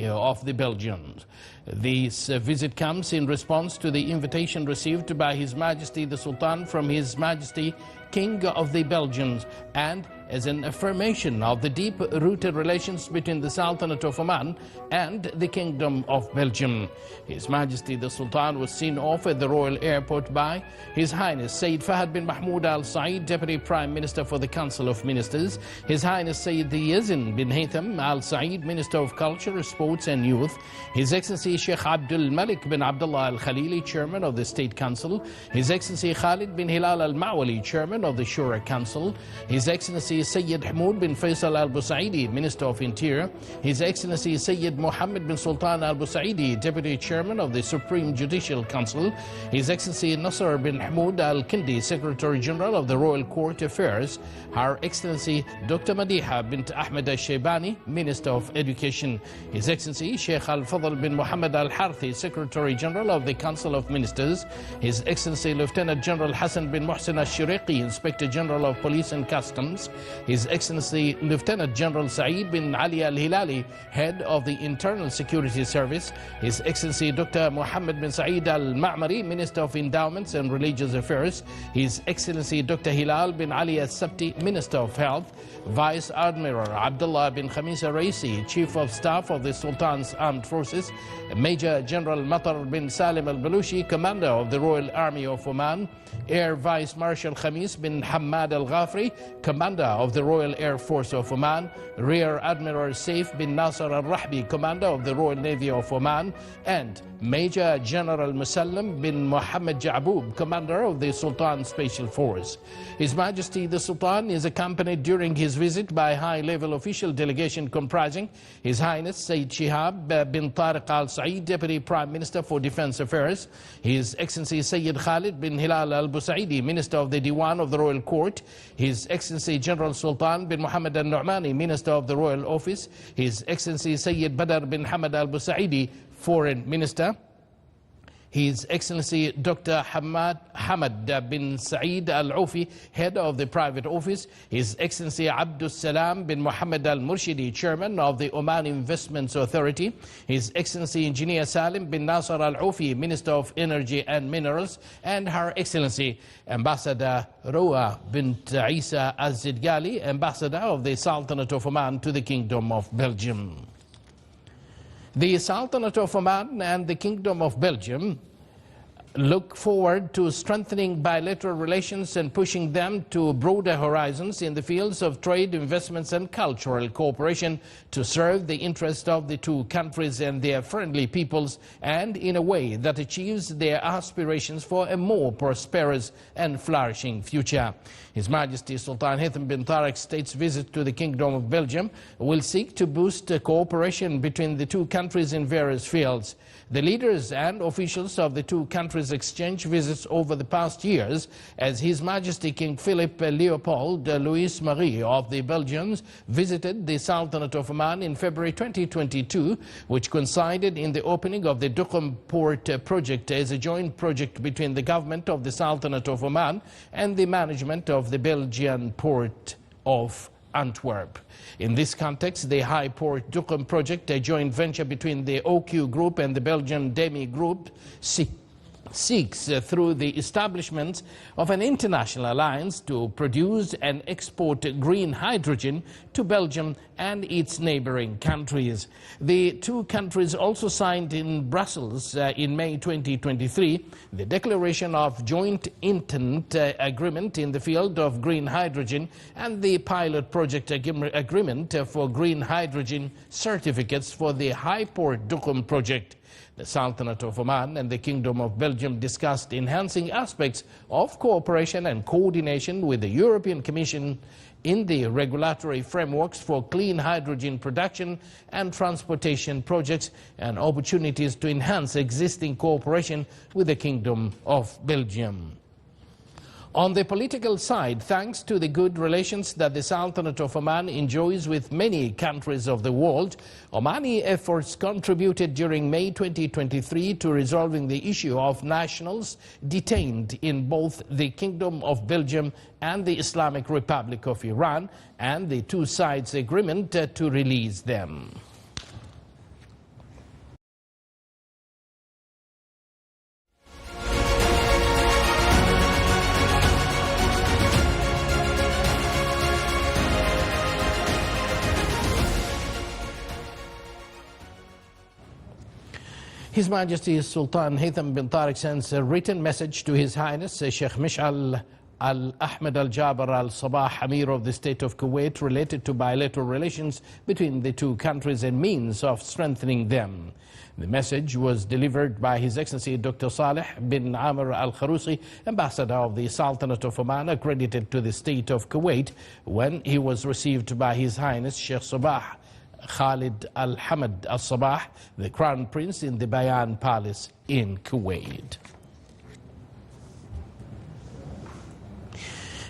army of the Belgians. This visit comes in response to the invitation received by His Majesty the Sultan from His Majesty King of the Belgians, and as an affirmation of the deep-rooted relations between the Sultanate of Oman and the Kingdom of Belgium. His Majesty the Sultan was seen off at the Royal Airport by His Highness Sayyid Fahad bin Mahmoud Al Said, Deputy Prime Minister for the Council of Ministers, His Highness Sayyid Yazin bin Haytham Al Said, Minister of Culture, Sports and Youth, His Excellency Sheikh Abdul Malik bin Abdullah Al Khalili, Chairman of the State Council, His Excellency Khalid bin Hilal Al Mawali, Chairman of the Shura Council, His Excellency Sayyid Hamoud bin Faisal Al Busaidi, Minister of Interior, His Excellency Sayyid Mohammed bin Sultan Al Busaidi, Deputy Chairman of the Supreme Judicial Council, His Excellency Nasser bin Hamoud Al Kindi, Secretary General of the Royal Court Affairs, Her Excellency Dr. Madiha bint Ahmed Al Shaybani, Minister of Education, His Excellency Sheikh Al Fadl bin Muhammad Al Harthi, Secretary General of the Council of Ministers, His Excellency Lieutenant General Hassan bin Mohsen Al Shiriqi, Inspector General of Police and Customs, His Excellency Lieutenant General Saeed bin Ali Al Hilali, Head of the Internal Security Service, His Excellency Dr. Mohammed bin Saeed Al Ma'mari, Minister of Endowments and Religious Affairs, His Excellency Dr. Hilal bin Ali Al Sabti, Minister of Health, Vice Admiral Abdullah bin Khamis Al Raisi, Chief of Staff of the Sultan's Armed Forces, Major General Matar bin Salim Al Balushi, Commander of the Royal Army of Oman, Air Vice Marshal Khamis bin Hamad Al Ghafri, Commander of the Royal Air Force of Oman, Rear Admiral Saif bin Nasser Al Rahbi, Commander of the Royal Navy of Oman, and Major General Musallam bin Mohammed Ja'bub, Commander of the Sultan Special Force. His Majesty the Sultan is accompanied during his visit by high-level official delegation comprising His Highness Sayyid Shihab bin Tariq Al Said, Deputy Prime Minister for Defense Affairs, His Excellency Sayyid Khalid bin Hilal Al Busaidi, Minister of the Diwan of the Royal Court, His Excellency General Sultan bin Muhammad Al Nu'mani, Minister of the Royal Office, His Excellency Sayyid Badr bin Hamad Al Busaidi, Foreign Minister, His Excellency Dr. Hamad bin Saeed Al Aufi, Head of the Private Office, His Excellency Abdus Salam bin Muhammad Al Murshidi, Chairman of the Oman Investments Authority, His Excellency Engineer Salim bin Nasser Al Aufi, Minister of Energy and Minerals, and Her Excellency Ambassador Roa bint Isa Al Zidgali, Ambassador of the Sultanate of Oman to the Kingdom of Belgium. The Sultanate of Oman and the Kingdom of Belgium look forward to strengthening bilateral relations and pushing them to broader horizons in the fields of trade, investments and cultural cooperation to serve the interest of the two countries and their friendly peoples, and in a way that achieves their aspirations for a more prosperous and flourishing future. His Majesty Sultan Haytham bin Tariq's state's visit to the Kingdom of Belgium will seek to boost cooperation between the two countries in various fields. The leaders and officials of the two countries exchanged visits over the past years as His Majesty King Philip Leopold Louis Marie of the Belgians visited the Sultanate of Oman in February 2022, which coincided in the opening of the Duqm Port project as a joint project between the government of the Sultanate of Oman and the management of the Belgian port of Antwerp. In this context, the High Port Duqm project, a joint venture between the OQ Group and the Belgian Demi Group, seeks through the establishment of an international alliance to produce and export green hydrogen to Belgium and its neighboring countries. The two countries also signed in Brussels in May 2023 the Declaration of Joint Intent Agreement in the field of green hydrogen and the Pilot Project Agreement for green hydrogen certificates for the High Port Duqm project. The Sultanate of Oman and the Kingdom of Belgium discussed enhancing aspects of cooperation and coordination with the European Commission in the regulatory frameworks for clean hydrogen production and transportation projects, and opportunities to enhance existing cooperation with the Kingdom of Belgium. On the political side, thanks to the good relations that the Sultanate of Oman enjoys with many countries of the world, Omani efforts contributed during May 2023 to resolving the issue of nationals detained in both the Kingdom of Belgium and the Islamic Republic of Iran, and the two sides' agreement to release them. His Majesty Sultan Haytham bin Tariq sends a written message to His Highness Sheikh Mish'al Al-Ahmed Al-Jaber Al-Sabah, Amir of the State of Kuwait, related to bilateral relations between the two countries and means of strengthening them. The message was delivered by His Excellency Dr. Saleh bin Amr Al-Kharousi, Ambassador of the Sultanate of Oman, accredited to the State of Kuwait, when he was received by His Highness Sheikh Sabah Khalid Al-Hamad Al-Sabah, the Crown Prince, in the Bayan Palace in Kuwait.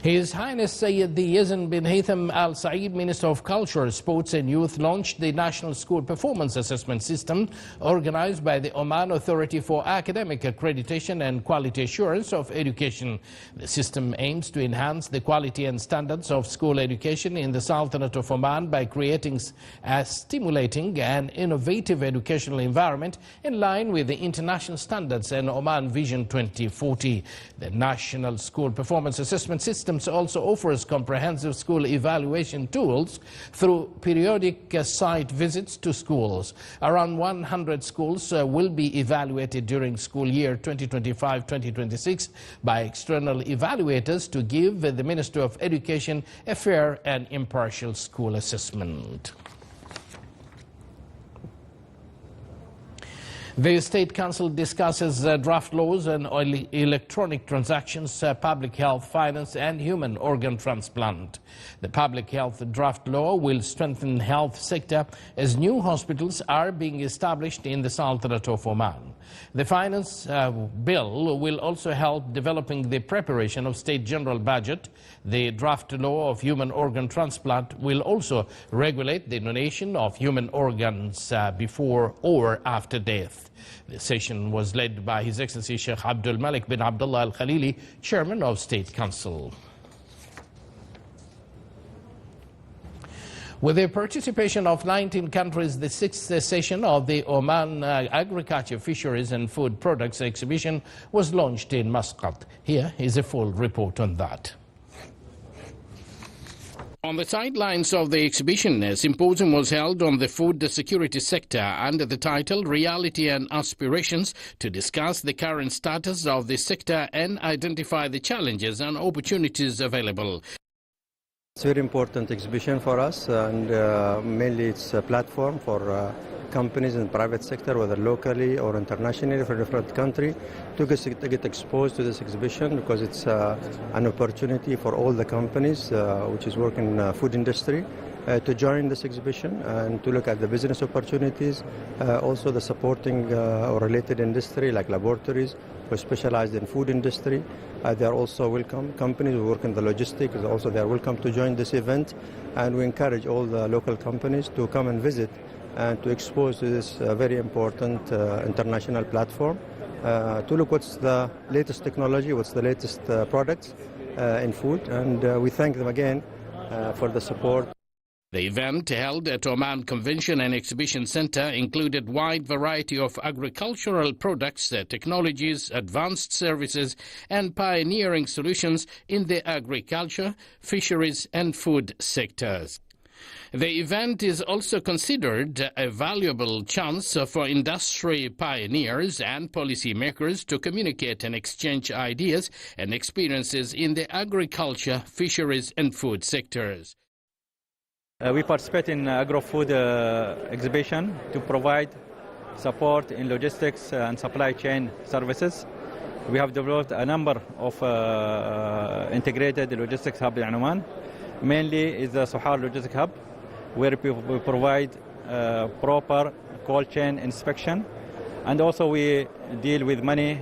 His Highness Sayyidi Yazan bin Haytham Al Saeed, Minister of Culture, Sports and Youth, launched the National School Performance Assessment System organized by the Oman Authority for Academic Accreditation and Quality Assurance of Education. The system aims to enhance the quality and standards of school education in the Sultanate of Oman by creating a stimulating and innovative educational environment in line with the international standards and Oman Vision 2040. The National School Performance Assessment System also offers comprehensive school evaluation tools through periodic site visits to schools. Around 100 schools will be evaluated during school year 2025-2026 by external evaluators to give the Minister of Education a fair and impartial school assessment. The State Council discusses draft laws on electronic transactions, public health, finance and human organ transplant. The public health draft law will strengthen the health sector as new hospitals are being established in the Sultanate of Oman. The finance bill will also help developing the preparation of state general budget. The draft law of human organ transplant will also regulate the donation of human organs before or after death. The session was led by His Excellency Sheikh Abdul Malik bin Abdullah Al Khalili, Chairman of State Council. With the participation of 19 countries, the 6th session of the Oman Agriculture, Fisheries and Food Products Exhibition was launched in Muscat. Here is a full report on that. On the sidelines of the exhibition, a symposium was held on the food security sector under the title Reality and Aspirations, to discuss the current status of the sector and identify the challenges and opportunities available. It's a very important exhibition for us, and mainly it's a platform for companies in the private sector, whether locally or internationally for different country, to get exposed to this exhibition, because it's an opportunity for all the companies which is working in the food industry to join this exhibition and to look at the business opportunities, also the supporting or related industry like laboratories who are specialized in food industry. They are also welcome. Companies who work in the logistics, also they are welcome to join this event, and we encourage all the local companies to come and visit and to expose to this very important international platform, to look what's the latest technology, what's the latest products in food, and we thank them again for the support. The event, held at Oman Convention and Exhibition Center, included wide variety of agricultural products, technologies, advanced services and pioneering solutions in the agriculture, fisheries and food sectors. The event is also considered a valuable chance for industry pioneers and policymakers to communicate and exchange ideas and experiences in the agriculture, fisheries and food sectors. We participate in agro-food exhibition to provide support in logistics and supply chain services. We have developed a number of integrated logistics hubs in Oman. Mainly is the Sohar Logistic Hub, where we provide proper cold chain inspection, and also we deal with many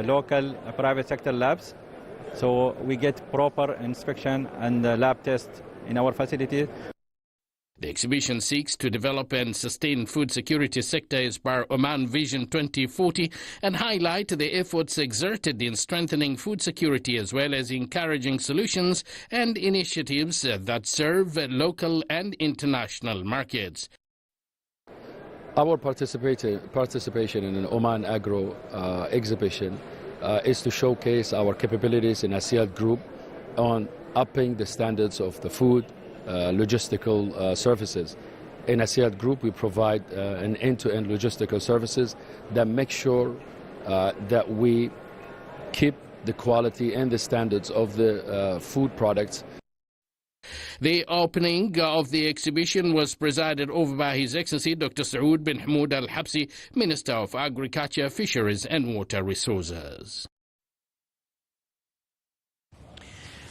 local private sector labs. So we get proper inspection and lab tests in our facility. The exhibition seeks to develop and sustain food security sector as per Oman Vision 2040 and highlight the efforts exerted in strengthening food security, as well as encouraging solutions and initiatives that serve local and international markets. Our participation in an Oman Agro exhibition is to showcase our capabilities in ASEAN Group on upping the standards of the food logistical services. in Asiad Group, we provide an end-to-end logistical services that make sure that we keep the quality and the standards of the food products. The opening of the exhibition was presided over by His Excellency Dr. Saud bin Hamoud Al Habsi, Minister of Agriculture, Fisheries and Water Resources.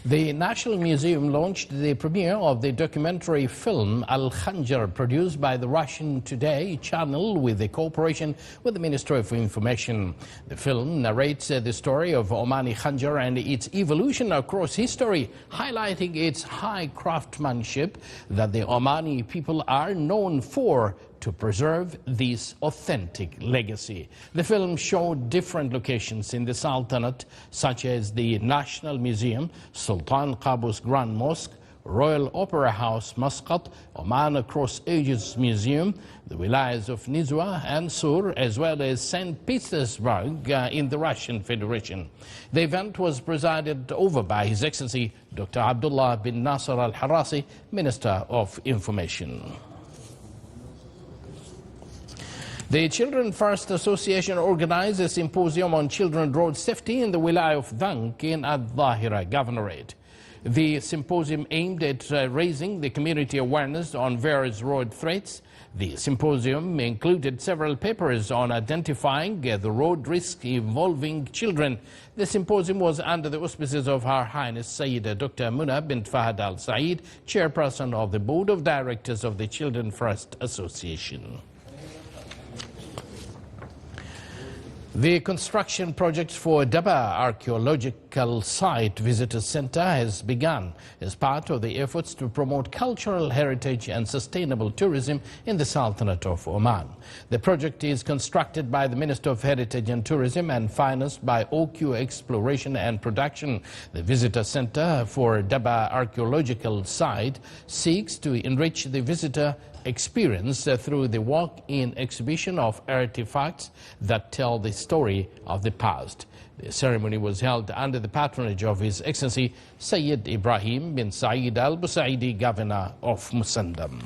The National Museum launched the premiere of the documentary film Al Khanjar, produced by the Russian Today channel with the cooperation with the Ministry of Information. The film narrates the story of Omani Khanjar and its evolution across history, highlighting its high craftsmanship that the Omani people are known for to preserve this authentic legacy. The film showed different locations in the Sultanate, such as the National Museum, Sultan Qaboos Grand Mosque, Royal Opera House, Muscat, Oman Across Ages Museum, the wilayas of Nizwa and Sur, as well as St. Petersburg in the Russian Federation. The event was presided over by His Excellency Dr. Abdullah bin Nasser Al-Harasi, Minister of Information. The Children First Association organized a symposium on children road safety in the Wilaya of Dank in Al-Dhahira Governorate. The symposium aimed at raising the community awareness on various road threats. The symposium included several papers on identifying the road risks involving children. The symposium was under the auspices of Her Highness Sayyida Dr. Muna bint Fahad Al Saeed, Chairperson of the Board of Directors of the Children First Association. The construction project for Daba Archaeological Site Visitor Center has begun as part of the efforts to promote cultural heritage and sustainable tourism in the Sultanate of Oman. The project is constructed by the Minister of Heritage and Tourism and financed by OQ Exploration and Production. The visitor center for Daba Archaeological Site seeks to enrich the visitor experience through the walk-in exhibition of artifacts that tell the story of the past. The ceremony was held under the patronage of His Excellency Sayyid Ibrahim bin Saeed Al Busaidi, Governor of Musandam.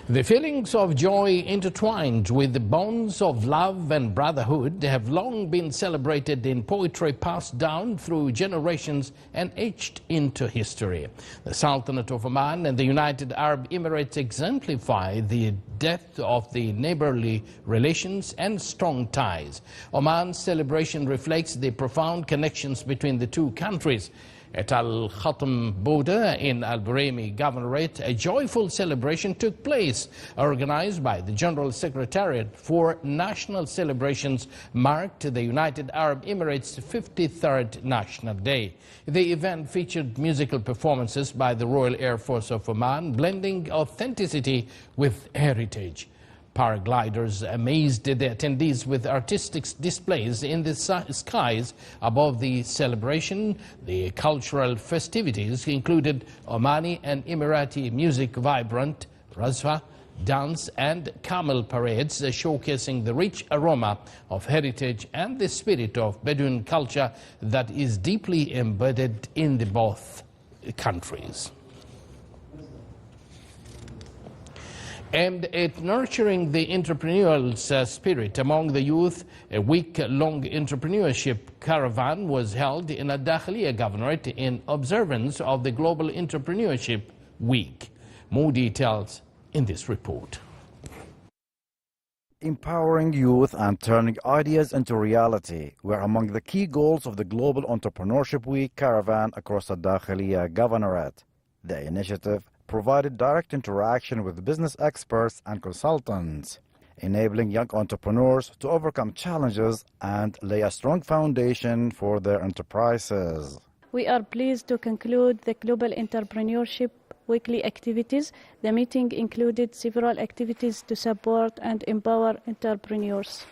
The feelings of joy intertwined with the bonds of love and brotherhood have long been celebrated in poetry passed down through generations and etched into history. The Sultanate of Oman and the United Arab Emirates exemplify the depth of the neighborly relations and strong ties. Oman's celebration reflects the profound connections between the two countries. At Al Khatam border in Al Buraymi Governorate, a joyful celebration took place, organized by the General Secretariat for National Celebrations, marked the United Arab Emirates' 53rd National Day. The event featured musical performances by the Royal Air Force of Oman, blending authenticity with heritage. Paragliders amazed the attendees with artistic displays in the skies above the celebration. The cultural festivities included Omani and Emirati music, vibrant razfa, dance and camel parades showcasing the rich aroma of heritage and the spirit of Bedouin culture that is deeply embedded in the both countries. Aimed at nurturing the entrepreneurial spirit among the youth, a week-long entrepreneurship caravan was held in a Dakhliya Governorate in observance of the Global Entrepreneurship Week. More details in this report. Empowering youth and turning ideas into reality were among the key goals of the Global Entrepreneurship Week caravan across the Dakhliya Governorate. The initiative provided direct interaction with business experts and consultants, enabling young entrepreneurs to overcome challenges and lay a strong foundation for their enterprises. We are pleased to conclude the Global Entrepreneurship weekly activities. The meeting included several activities to support and empower entrepreneurs.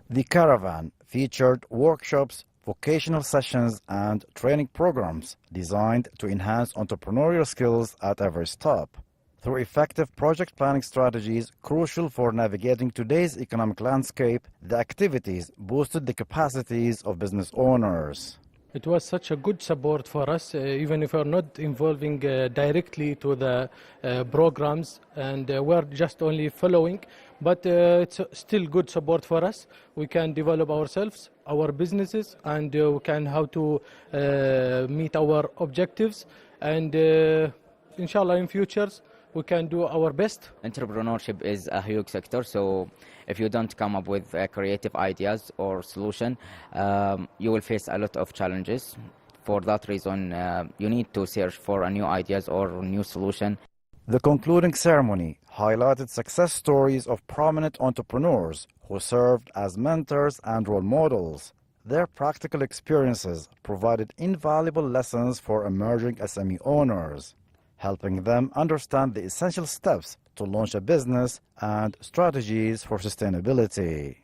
The caravan featured workshops, vocational sessions and training programs designed to enhance entrepreneurial skills at every stop. Through effective project planning strategies crucial for navigating today's economic landscape, the activities boosted the capacities of business owners. It was such a good support for us, even if we're not involving directly to the programs, and we're just only following, but it's still good support for us. We can develop ourselves, our businesses, and we can how to meet our objectives, and inshallah in futures we can do our best. Entrepreneurship is a huge sector, so if you don't come up with creative ideas or solution, you will face a lot of challenges. For that reason, you need to search for new ideas or new solution. The concluding ceremony highlighted success stories of prominent entrepreneurs who served as mentors and role models. Their practical experiences provided invaluable lessons for emerging SME owners, helping them understand the essential steps to launch a business and strategies for sustainability.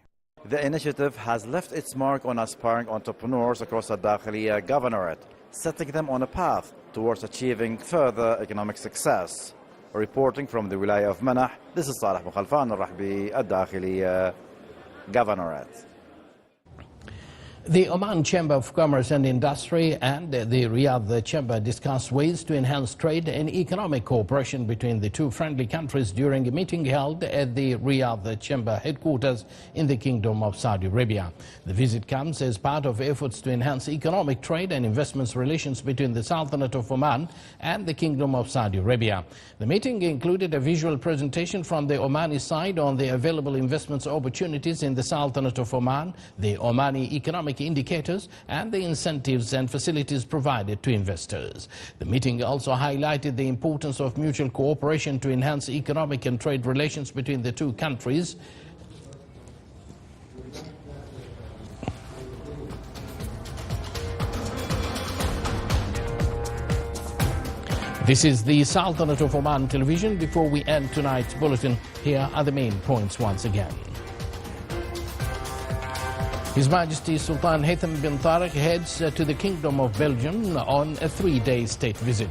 The initiative has left its mark on aspiring entrepreneurs across the Dakhiliya Governorate, setting them on a path towards achieving further economic success. Reporting from the Wilaya of Manah, this is Saleh Mukhalfan al-Rahbi, Dakhiliya Governorate. The Oman Chamber of Commerce and Industry and the Riyadh Chamber discussed ways to enhance trade and economic cooperation between the two friendly countries during a meeting held at the Riyadh Chamber headquarters in the Kingdom of Saudi Arabia. The visit comes as part of efforts to enhance economic trade and investments relations between the Sultanate of Oman and the Kingdom of Saudi Arabia. The meeting included a visual presentation from the Omani side on the available investments opportunities in the Sultanate of Oman, the Omani economic indicators, and the incentives and facilities provided to investors. The meeting also highlighted the importance of mutual cooperation to enhance economic and trade relations between the two countries. This is the Sultanate of Oman television. Before we end tonight's bulletin, here are the main points once again. His Majesty Sultan Haytham bin Tariq heads to the Kingdom of Belgium on a 3-day state visit.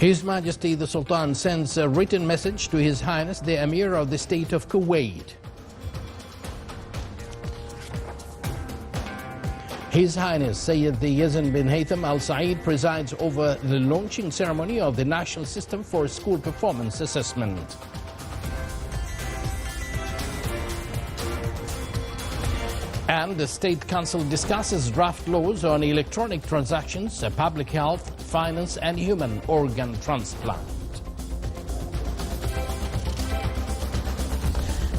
His Majesty the Sultan sends a written message to His Highness the Emir of the State of Kuwait. His Highness Sayyid Yazan bin Haytham Al Saeed presides over the launching ceremony of the National System for School Performance Assessment. And the State Council discusses draft laws on electronic transactions, public health, finance and human organ transplant.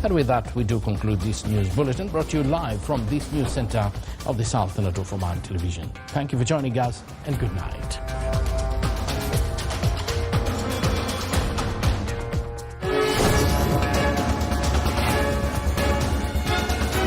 And with that, we do conclude this news bulletin brought to you live from this news center of the Sultanate of Oman television. Thank you for joining us and good night.